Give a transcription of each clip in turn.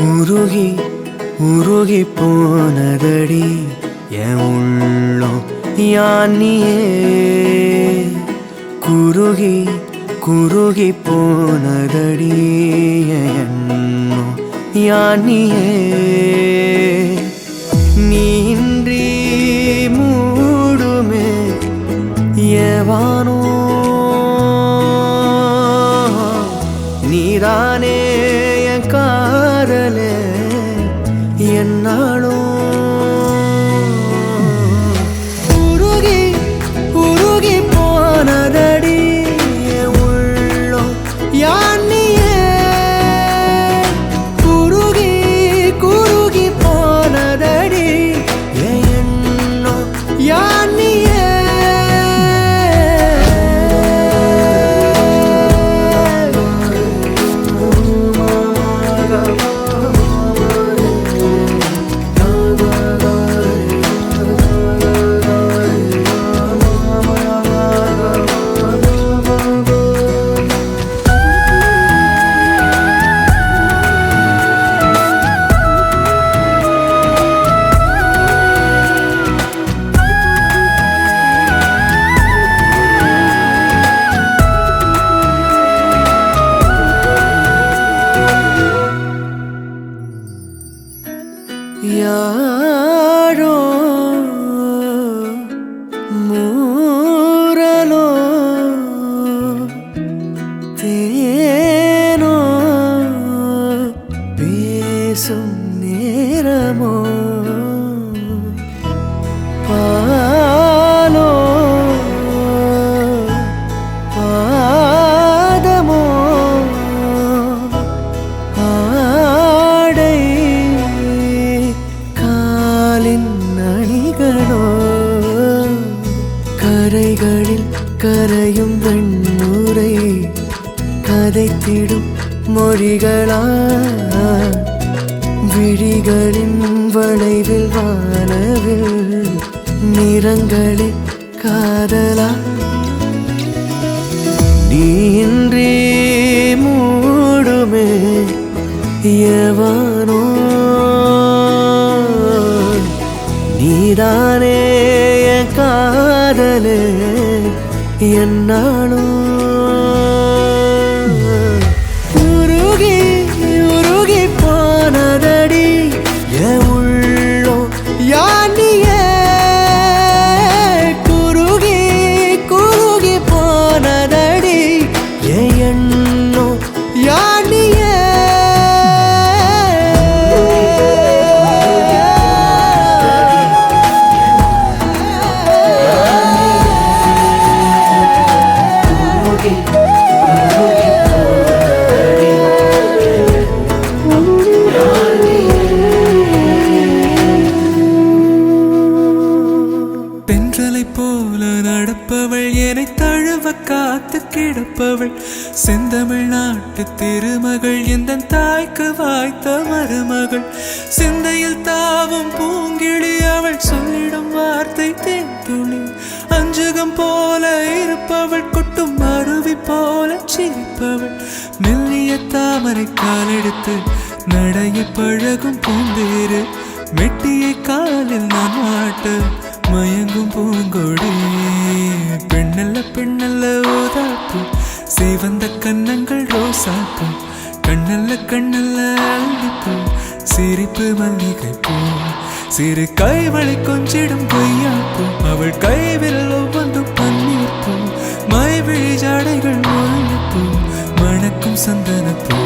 உருகி உருகி போனதடி என் உள்ளம் யானியே குருகி குருகி போனதடி என் எண்ணம் யானியே நீன்றி மூடுமே ஏவானோ நீதானே என் காதலே என்னாலும் உருகி உருகி போனதடி என் உள்ளம் யானியே குருகி குருகி போனதடி என் எண்ணம் யானியே யாரோ மூரலோ தேனோ பேசும் நேரமோ பாலோ பாதமோ அணிகளோ கரைகளில் கரையும் வெண்ணுரை கதைத்திடும் மொழிகளா விழிகளின் வளைவில் வானவில் நிறங்களில் காதலா நீன்றி மூடுமே எவனோ நீதானே என் காதலே என்னாலும் உருகி உருகி போனதடி என் உள்ளம் யானியே குருகி குருகி போனதடி என் எண்ணம் யானியே பெண்களை போல நடப்பவள் என்னை தழுவ காத்து கிடப்பவள் செந்தமிழ் நாட்டு திருமகள் எந்த தாய்க்கு வாய்த்த மருமகள் சிந்தையில் தாவும் பூங்கிழி அவள் சொல்லிடும் வார்த்தை தேன்துளி அஞ்சுகம் போல இருப்பவள் கொட்டும் அருவி போல சிரிப்பவள் மெல்லிய தாமரை காலெடுத்து நடைய பழகும் பூந்தேறு மெட்டியை காலில் நான் மாட்ட மயங்கும் பூங்கொடி பெண்ணல்ல பெண்ணல்ல ஓதாப்பு சேவந்த கன்னங்கள் ரோசாப்பு கண்ணல்ல கண்ணல்ல அள்ளிப்பூ சிரிப்பு மல்லிகை பூ சிறு கைவளை கொஞ்சிடும் கொய்யாப்பூ அவள் கைவில் ஒவ்வொன்றும் பன்னீர் பூ மைவிழி ஜாடைகள் முல்லைப்பூ மணக்கும் சந்தனப்பூ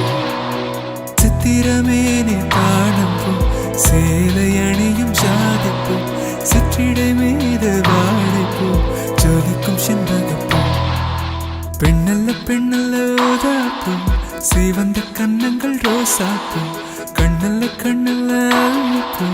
சித்திரமேனே தாழம்பூ சேலை அணியும் ஜாதிப்பூ சிற்றிடை மீது வாழைப்பூ ஜொலிக்கும் செண்பகப்பூ பெண்ணல்ல பெண்ணல்ல ஓதாப்பூ சிவந்த கன்னங்கள் ரோசாப்பூ கண்ணல்ல கண்ணல்ல அள்ளிப்பூ